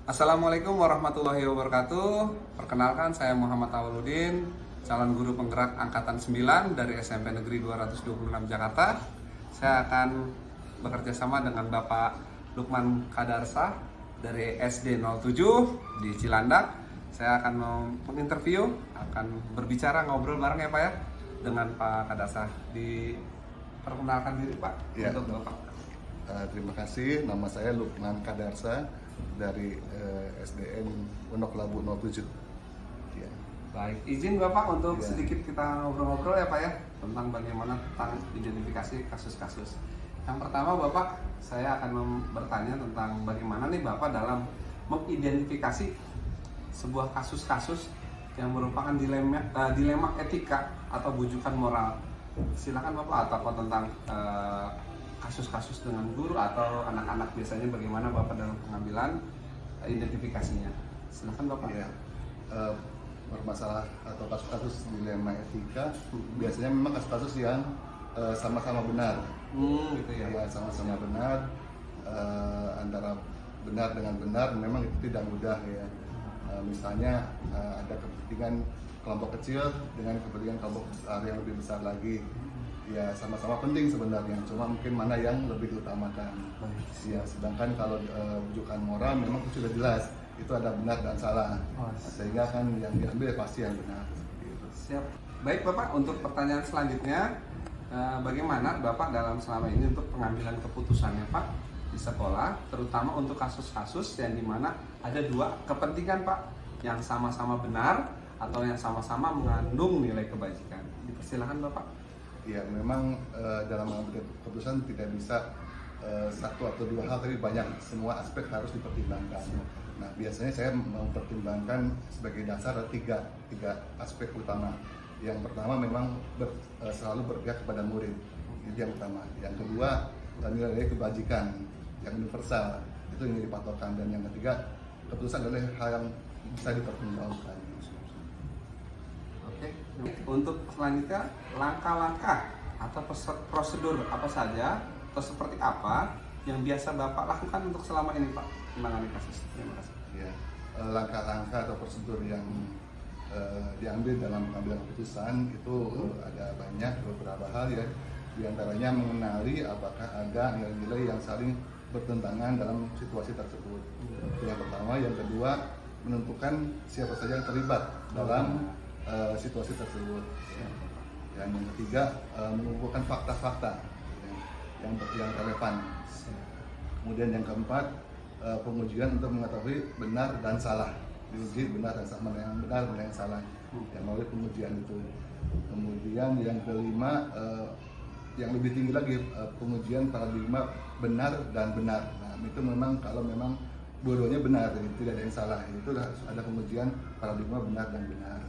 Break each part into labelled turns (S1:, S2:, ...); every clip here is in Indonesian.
S1: Assalamualaikum warahmatullahi wabarakatuh. Perkenalkan, saya Muhammad Awaludin, calon guru penggerak angkatan 9 dari SMP Negeri 226 Jakarta. Saya akan bekerja sama dengan Bapak Lukman Kadarsa dari SD 07 di Cilandak. Saya akan menginterview, akan berbicara, ngobrol bareng ya Pak ya, dengan Pak Kadarsa. Diperkenalkan diri Pak
S2: Ya.
S1: untuk Bapak.
S2: Terima kasih, nama saya Lukman Kadarsa dari SDN Pondok Labu 07. Ya.
S1: Baik, izin Bapak untuk
S2: Ya.
S1: sedikit kita ngobrol-ngobrol ya Pak ya, tentang bagaimana tentang identifikasi kasus-kasus. Yang pertama Bapak, saya akan bertanya tentang bagaimana nih Bapak dalam mengidentifikasi sebuah kasus-kasus yang merupakan dilema etika atau bujukan moral. Silakan Bapak, atau tentang kasus-kasus dengan guru atau anak-anak biasanya bagaimana Bapak dalam pengambilan identifikasinya. Silakan Bapak.
S2: Ya. Bermasalah atau kasus-kasus dilema etika biasanya memang kasus-kasus yang sama-sama benar.
S1: Gitu ya.
S2: Ya, sama-sama benar, antara benar dengan benar memang itu tidak mudah ya. Misalnya ada kepentingan kelompok kecil dengan kepentingan kelompok besar yang lebih besar lagi. Ya, sama-sama penting sebenarnya, cuma mungkin mana yang lebih diutamakan. Ya, sedangkan kalau rujukan moral memang sudah jelas itu ada benar dan salah. Sehingga kan yang diambil pasti yang benar. Gitu.
S1: Siap. Baik Bapak, untuk pertanyaan selanjutnya, bagaimana Bapak dalam selama ini untuk pengambilan keputusannya Pak di sekolah, terutama untuk kasus-kasus yang dimana ada dua kepentingan Pak, yang sama-sama benar atau yang sama-sama mengandung nilai kebajikan. Dipersilakan Bapak.
S2: Ya, memang dalam mengambil keputusan tidak bisa satu atau dua hal, tapi banyak, semua aspek harus dipertimbangkan. Nah, biasanya saya mempertimbangkan sebagai dasar ada tiga aspek utama. Yang pertama memang selalu berpihak kepada murid, itu yang utama. Yang kedua, nilai kebajikan yang universal, itu yang dipatokan. Dan yang ketiga, keputusan adalah hal yang bisa dipertimbangkan.
S1: Oke. Untuk selanjutnya, langkah-langkah atau prosedur apa saja atau seperti apa yang biasa Bapak lakukan untuk selama ini Pak menangani kasus? Terima kasih.
S2: Ya, langkah-langkah atau prosedur yang diambil dalam pengambilan keputusan itu ada banyak, beberapa hal ya. Di antaranya mengenali apakah ada nilai-nilai yang saling bertentangan dalam situasi tersebut. Itu yang pertama. Yang kedua, menentukan siapa saja yang terlibat dalam situasi tersebut. Dan yang ketiga, mengumpulkan fakta-fakta yang relevan. Kemudian yang keempat, pengujian untuk mengetahui benar dan salah. Diuji benar dan salah, mana yang benar, mana yang salah, yang melalui pengujian itu. Kemudian yang kelima, yang lebih tinggi lagi, pengujian paradigma benar dan benar. Nah, itu memang kalau memang dua-duanya benar, jadi tidak ada yang salah, itu harus ada pengujian paradigma benar dan benar.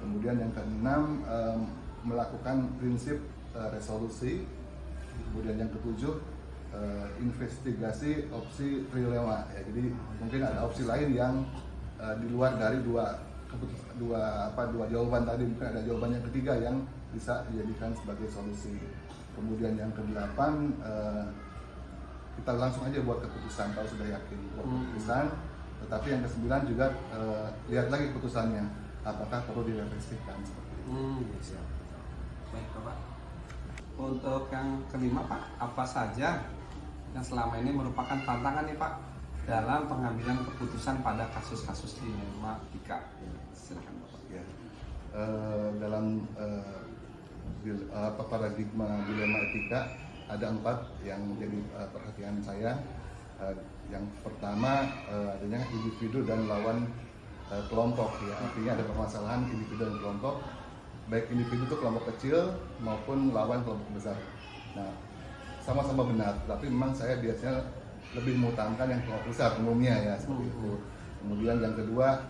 S2: Kemudian yang keenam, melakukan prinsip resolusi. Kemudian yang ketujuh, investigasi opsi trilema. Ya, jadi mungkin ada opsi lain yang di luar dari dua jawaban tadi, mungkin ada jawaban yang ketiga yang bisa dijadikan sebagai solusi. Kemudian yang kedelapan, kita langsung aja buat keputusan kalau sudah yakin buat keputusan. Tetapi yang kesembilan juga lihat lagi keputusannya, apakah perlu direvisikan seperti itu.
S1: Siap. Baik Bapak. Untuk yang kelima Pak, apa saja yang selama ini merupakan tantangan nih Pak dalam pengambilan keputusan pada kasus-kasus dilema etika? Silakan Bapak.
S2: Ya. Dalam paradigma dilema etika ada 4 yang menjadi perhatian saya. Yang pertama, adanya individu dan lawan kelompok, ya, artinya ada permasalahan individu dan kelompok, baik individu itu kelompok kecil maupun lawan kelompok besar. Nah, sama-sama benar, tapi memang saya biasanya lebih mengutamakan yang kelompok besar umumnya ya, seperti itu. Kemudian yang kedua,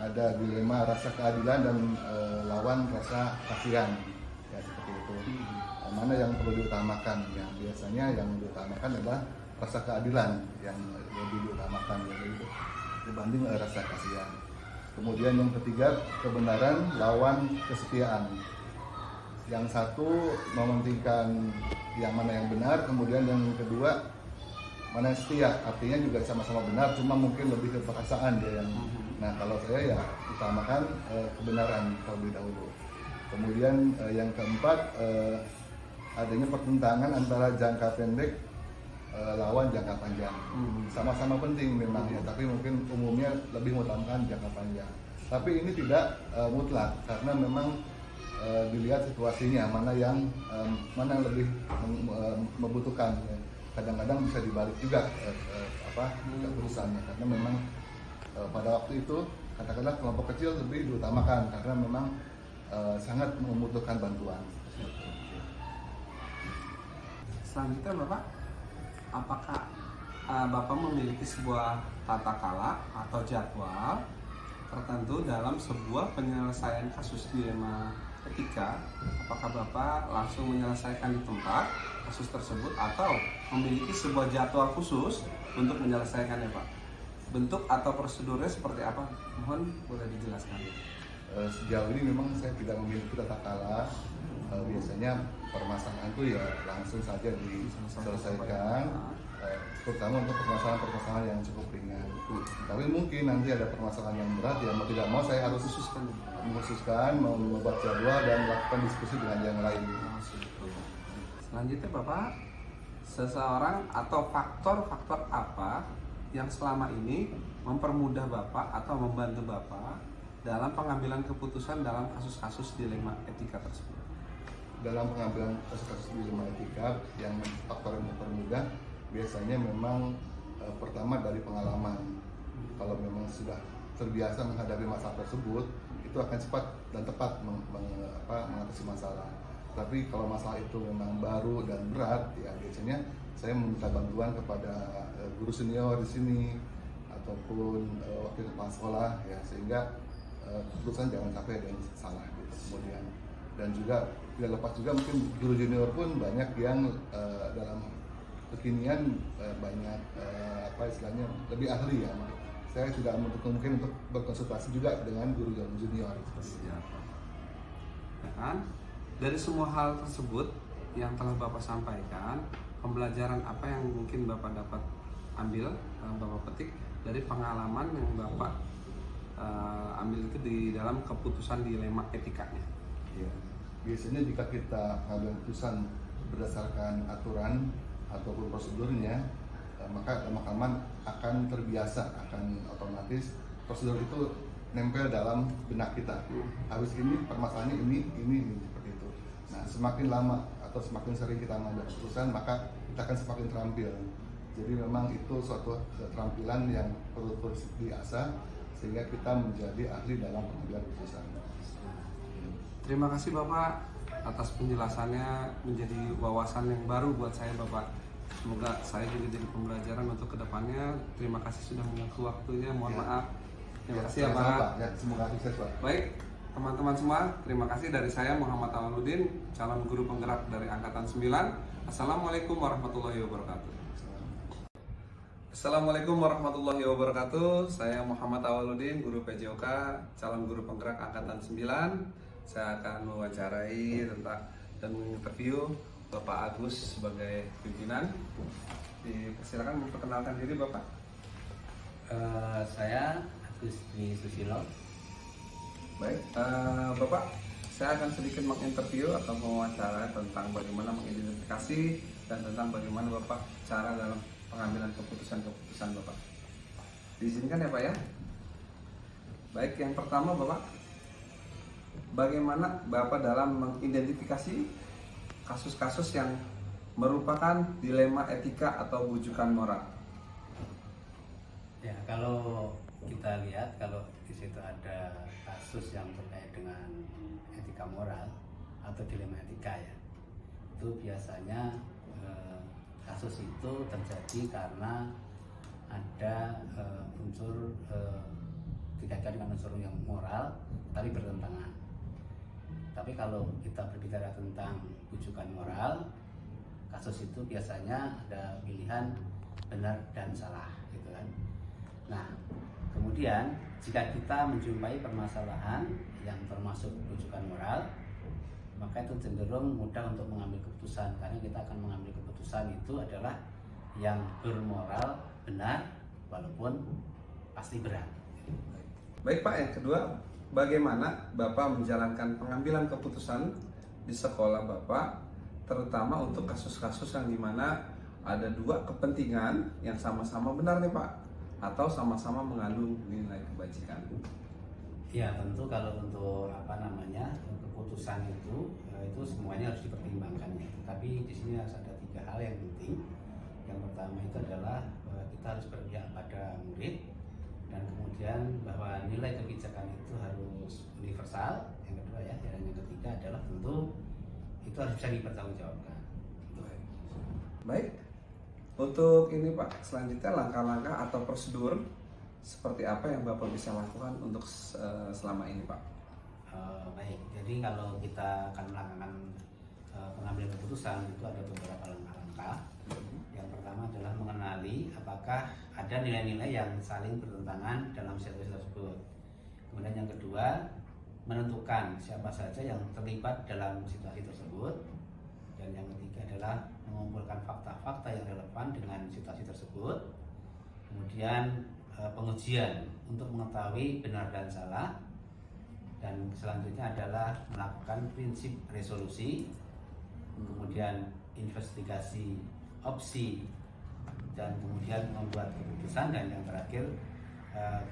S2: ada dilema rasa keadilan dan lawan rasa kasihan, ya, seperti itu. Mana yang perlu diutamakan? Ya, biasanya yang diutamakan adalah rasa keadilan yang lebih diutamakan ya, dibanding rasa kasihan. Kemudian yang ketiga, kebenaran lawan kesetiaan. Yang satu mementingkan yang mana yang benar, kemudian yang kedua mana yang setia, artinya juga sama-sama benar, cuma mungkin lebih ke perasaan dia yang. Nah kalau saya ya utamakan kebenaran terlebih dahulu. Kemudian yang keempat, adanya pertentangan antara jangka pendek lawan jangka panjang. Sama-sama penting memang ya, tapi mungkin umumnya lebih mengutamakan jangka panjang. Tapi ini tidak mutlak karena memang dilihat situasinya mana yang lebih membutuhkan. Ya. Kadang-kadang bisa dibalik juga keputusannya karena memang pada waktu itu katakanlah kelompok kecil lebih diutamakan karena memang sangat membutuhkan bantuan.
S1: Selanjutnya Bapak, apakah Bapak memiliki sebuah tata kala atau jadwal tertentu dalam sebuah penyelesaian kasus dilema etika? Apakah Bapak langsung menyelesaikan di tempat kasus tersebut atau memiliki sebuah jadwal khusus untuk menyelesaikannya, Pak? Bentuk atau prosedurnya seperti apa? Mohon boleh dijelaskan.
S2: Sejauh ini memang saya tidak memiliki tata kala. Biasanya permasalahan itu ya langsung saja diselesaikan, terutama untuk permasalahan yang cukup ringan. Tapi mungkin nanti ada permasalahan yang berat, ya mau tidak mau saya harus mengkhususkan, membuat jadwal dan melakukan diskusi dengan yang lain.
S1: Selanjutnya Bapak, seseorang atau faktor-faktor apa yang selama ini mempermudah Bapak atau membantu Bapak dalam pengambilan keputusan dalam kasus-kasus dilema etika tersebut?
S2: Dalam pengambilan kasus-kasus dilema etika yang faktor yang mempermudah biasanya memang pertama dari pengalaman. Kalau memang sudah terbiasa menghadapi masalah tersebut, itu akan cepat dan tepat mengatasi masalah. Tapi kalau masalah itu memang baru dan berat, ya biasanya saya meminta bantuan kepada guru senior di sini ataupun wakil kepala sekolah, ya sehingga keputusan jangan sampai ada yang salah gitu. Kemudian dan juga tidak lepas juga mungkin guru junior pun banyak yang dalam kekinian banyak istilahnya lebih ahli ya. Saya tidak menutup mungkin untuk berkonsultasi juga dengan guru junior.
S1: Ya kan? Dari semua hal tersebut yang telah Bapak sampaikan, pembelajaran apa yang mungkin Bapak dapat ambil, Bapak petik dari pengalaman yang Bapak ambil itu di dalam keputusan dilema etikanya?
S2: Ya, biasanya jika kita mengambil keputusan berdasarkan aturan ataupun prosedurnya, maka lama-kelamaan akan terbiasa, akan otomatis prosedur itu nempel dalam benak kita. Habis ini permasalahannya ini seperti itu. Nah, semakin lama atau semakin sering kita mengambil keputusan, maka kita akan semakin terampil. Jadi memang itu suatu keterampilan yang perlu terus diasah sehingga kita menjadi ahli dalam pengambilan keputusan.
S1: Terima kasih Bapak atas penjelasannya, menjadi wawasan yang baru buat saya Bapak. Semoga saya juga jadi pembelajaran untuk kedepannya. Terima kasih sudah mengaku waktunya. Mohon maaf. Terima kasih ya Pak.
S2: Ya, semoga sukses Pak.
S1: Baik, teman-teman semua, terima kasih dari saya Muhammad Awaludin, calon guru penggerak dari Angkatan 9. Assalamualaikum warahmatullahi wabarakatuh. Assalamualaikum warahmatullahi wabarakatuh. Saya Muhammad Awaludin, guru PJOK, calon guru penggerak Angkatan 9. Saya akan mewawancarai tentang dan menginterview Bapak Agus sebagai pimpinan. Silakan memperkenalkan diri Bapak.
S3: Saya Agus Dwi Susilo.
S1: Baik, Bapak, saya akan sedikit menginterview atau mewawancara tentang bagaimana mengidentifikasi dan tentang bagaimana Bapak cara dalam pengambilan keputusan Bapak. Diizinkan ya Pak ya? Baik, yang pertama Bapak, bagaimana Bapak dalam mengidentifikasi kasus-kasus yang merupakan dilema etika atau bujukan moral?
S3: Ya, kalau kita lihat, kalau di situ ada kasus yang terkait dengan etika moral atau dilema etika ya, itu biasanya kasus itu terjadi karena ada unsur dikaitkan dengan unsur yang moral tapi bertentangan. Tapi kalau kita berbicara tentang bujukan moral, kasus itu biasanya ada pilihan benar dan salah, gitu kan. Nah, kemudian jika kita menjumpai permasalahan yang termasuk bujukan moral, maka itu cenderung mudah untuk mengambil keputusan karena kita akan mengambil keputusan itu adalah yang bermoral, benar, walaupun pasti berat.
S1: Baik Pak, yang kedua, bagaimana Bapak menjalankan pengambilan keputusan di sekolah Bapak, terutama untuk kasus-kasus yang dimana ada dua kepentingan yang sama-sama benar nih Pak, atau sama-sama mengandung nilai kebajikan?
S3: Ya tentu kalau untuk keputusan itu semuanya harus dipertimbangkan ya. Tapi di sini harus ada 3 hal yang penting. Yang pertama itu adalah kita harus berpihak pada murid, dan kemudian bahwa nilai kebijakan itu harus universal. Yang kedua ya, dan yang ketiga adalah tentu itu harus bisa dipertanggungjawabkan.
S1: Baik, untuk ini Pak, selanjutnya langkah-langkah atau prosedur seperti apa yang Bapak bisa lakukan untuk selama ini Pak?
S3: Baik, jadi kalau kita akan melakukan pengambilan keputusan itu ada beberapa langkah-langkah. Yang pertama adalah mengenali apakah ada nilai-nilai yang saling bertentangan dalam situasi tersebut. Kemudian yang kedua, menentukan siapa saja yang terlibat dalam situasi tersebut. Dan yang ketiga adalah mengumpulkan fakta-fakta yang relevan dengan situasi tersebut. Kemudian pengujian untuk mengetahui benar dan salah. Dan selanjutnya adalah melakukan prinsip resolusi, kemudian investigasi opsi, dan kemudian membuat keputusan. Dan yang terakhir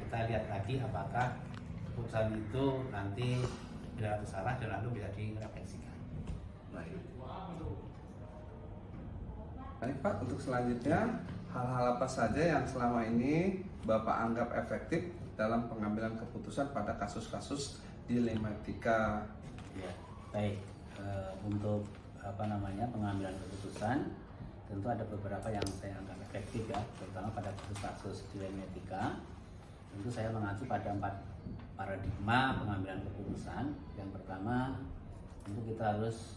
S3: kita lihat lagi apakah keputusan itu nanti benar atau salah dan lalu bisa direfleksikan.
S1: Baik Pak, untuk selanjutnya hal-hal apa saja yang selama ini Bapak anggap efektif dalam pengambilan keputusan pada kasus-kasus dilematika?
S3: Ya, baik. Untuk pengambilan keputusan, tentu ada beberapa yang saya anggap efektif ya, terutama pada kasus-kasus dilematika. Tentu saya mengacu pada 4 paradigma pengambilan keputusan. Yang pertama, tentu kita harus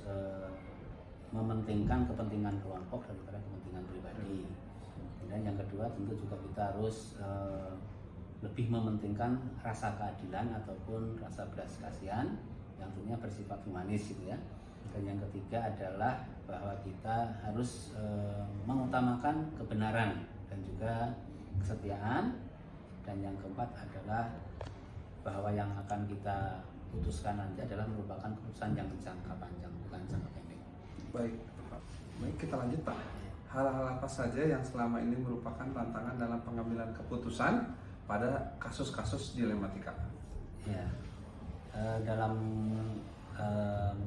S3: mementingkan kepentingan kelompok daripada kepentingan pribadi. Kemudian yang kedua, tentu juga kita harus lebih mementingkan rasa keadilan ataupun rasa belas kasihan yang tentunya bersifat humanis gitu ya. Dan yang ketiga adalah bahwa kita harus mengutamakan kebenaran dan juga kesetiaan. Dan yang keempat adalah bahwa yang akan kita putuskan nanti adalah merupakan keputusan yang jangka panjang, bukan jangka pendek.
S1: Baik Pak. Baik, kita lanjut Pak. Hal-hal apa saja yang selama ini merupakan tantangan dalam pengambilan keputusan pada kasus-kasus dilematika?
S3: Ya, dalam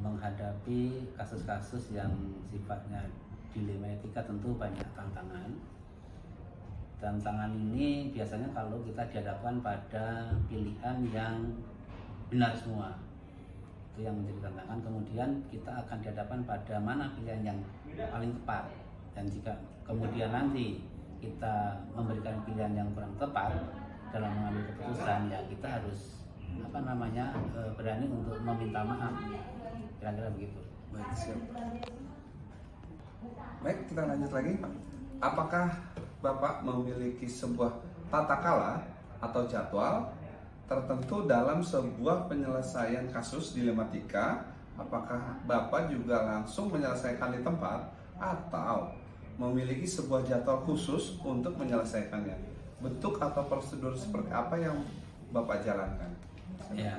S3: menghadapi kasus-kasus yang sifatnya dilematika tentu banyak tantangan. Tantangan ini biasanya kalau kita dihadapkan pada pilihan yang benar semua, itu yang menjadi tantangan. Kemudian kita akan dihadapkan pada mana pilihan yang paling tepat. Dan jika kemudian nanti kita memberikan pilihan yang kurang tepat dalam mengambil keputusan, ya kita harus berani untuk meminta maaf, kira-kira begitu.
S1: Baik, siap. Baik, kita lanjut lagi Pak. Apakah Bapak memiliki sebuah tata kala atau jadwal tertentu dalam sebuah penyelesaian kasus dilematika? Apakah Bapak juga langsung menyelesaikan di tempat atau memiliki sebuah jadwal khusus untuk menyelesaikannya? Bentuk atau prosedur seperti apa yang Bapak jalankan?
S3: Ya,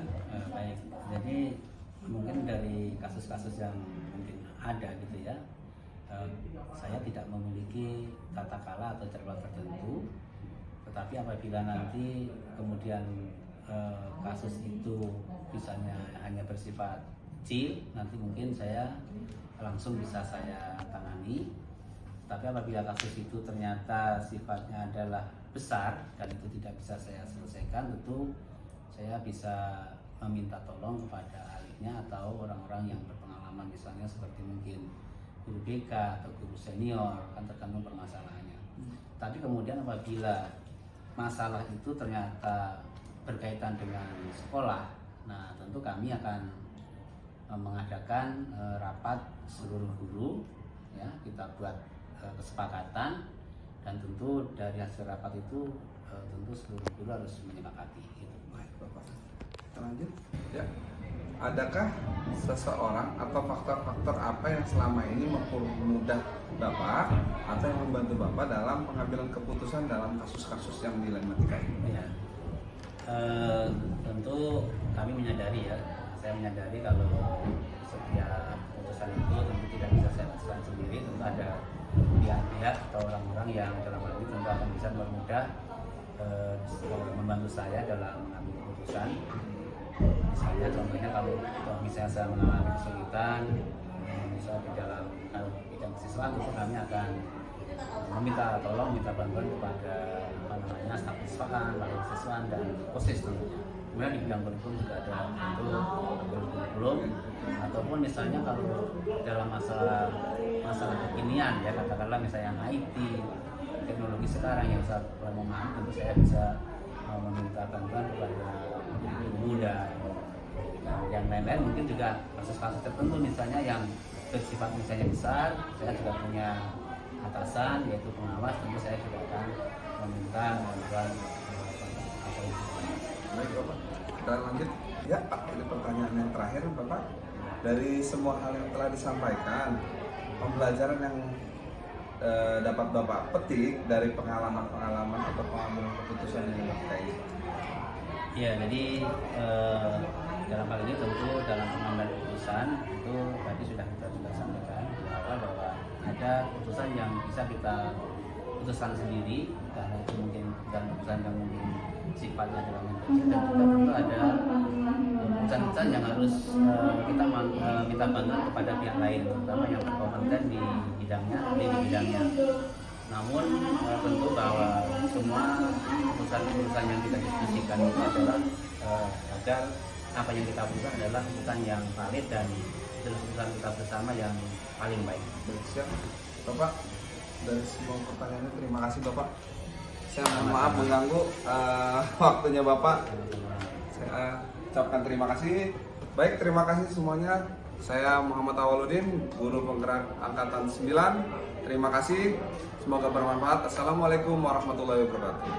S3: baik. Jadi mungkin dari kasus-kasus yang mungkin ada gitu ya, saya tidak memiliki tata kala atau jadwal tertentu. Tetapi apabila nanti kemudian kasus itu misalnya hanya bersifat kecil, nanti mungkin saya langsung bisa saya tangani. Tapi apabila kasus itu ternyata sifatnya adalah besar dan itu tidak bisa saya selesaikan, tentu saya bisa meminta tolong kepada ahlinya atau orang-orang yang berpengalaman, misalnya seperti mungkin guru BK atau guru senior, kan tergantung permasalahannya. Tapi kemudian apabila masalah itu ternyata berkaitan dengan sekolah, nah tentu kami akan mengadakan rapat seluruh guru, ya kita buat kesepakatan, dan tentu dari hasil rapat itu tentu seluruh guru harus menyepakati.
S1: Baik Bapak, kita lanjut ya. adakah seseorang atau faktor-faktor apa yang selama ini mempermudah Bapak atau yang membantu Bapak dalam pengambilan keputusan dalam kasus-kasus yang dilematika ini?
S3: Ya. Tentu kami menyadari ya, saya menyadari kalau setiap keputusan itu tentu tidak bisa saya lakukan sendiri, tentu ada pihak-pihak atau orang-orang yang dalam hal ini tentu akan bisa mempermudah membantu saya dalam mengambil keputusan. Misalnya contohnya kalau misalnya saya mengalami kesulitan, misalnya di dalam bidang kesiswaan itu kami akan meminta tolong, minta bantuan kepada staf kesiswaan, para siswaan dan OSIS tentunya. Kemudian di bidang kurikulum juga ada tentu kurikulum, ataupun misalnya kalau dalam masalah kekinian ya, katakanlah misalnya yang IT, teknologi sekarang yang saya memahami, tentu saya bisa meminta bantuan kepada muda. Nah, yang lain-lain mungkin juga kasus-kasus tertentu misalnya yang bersifat misalnya besar, saya juga punya atasan yaitu pengawas, tentu saya juga akan meminta bantuan atau
S1: Baik Bapak, kita lanjut. Ya Pak, ini pertanyaan yang terakhir Bapak. Dari semua hal yang telah disampaikan, pembelajaran yang dapat Bapak petik dari pengalaman-pengalaman atau pengambilan keputusan yang Bapak ini?
S3: Ya, jadi dalam hal ini tentu dalam pengambilan keputusan itu tadi sudah kita juga sampaikan bahwa ada keputusan yang bisa kita putuskan sendiri karena itu mungkin dalam keputusan yang mungkin sifatnya adalah yang kecil, dan juga tentu ada keputusan-keputusan yang harus kita minta bantuan kepada pihak lain, terutama yang berkompeten di bidangnya. Namun tentu bahwa semua keputusan-keputusan yang kita diskusikan itu adalah agar apa yang kita putuskan adalah keputusan yang valid dan keputusan kita bersama yang paling baik.
S1: Baik, siap Bapak. Dari semua pertanyaannya terima kasih Bapak. Saya mohon maaf mengganggu waktunya Bapak. Saya ucapkan terima kasih. Baik, terima kasih semuanya. Saya Muhammad Awaludin, guru penggerak angkatan 9. Terima kasih. Semoga bermanfaat. Assalamualaikum warahmatullahi wabarakatuh.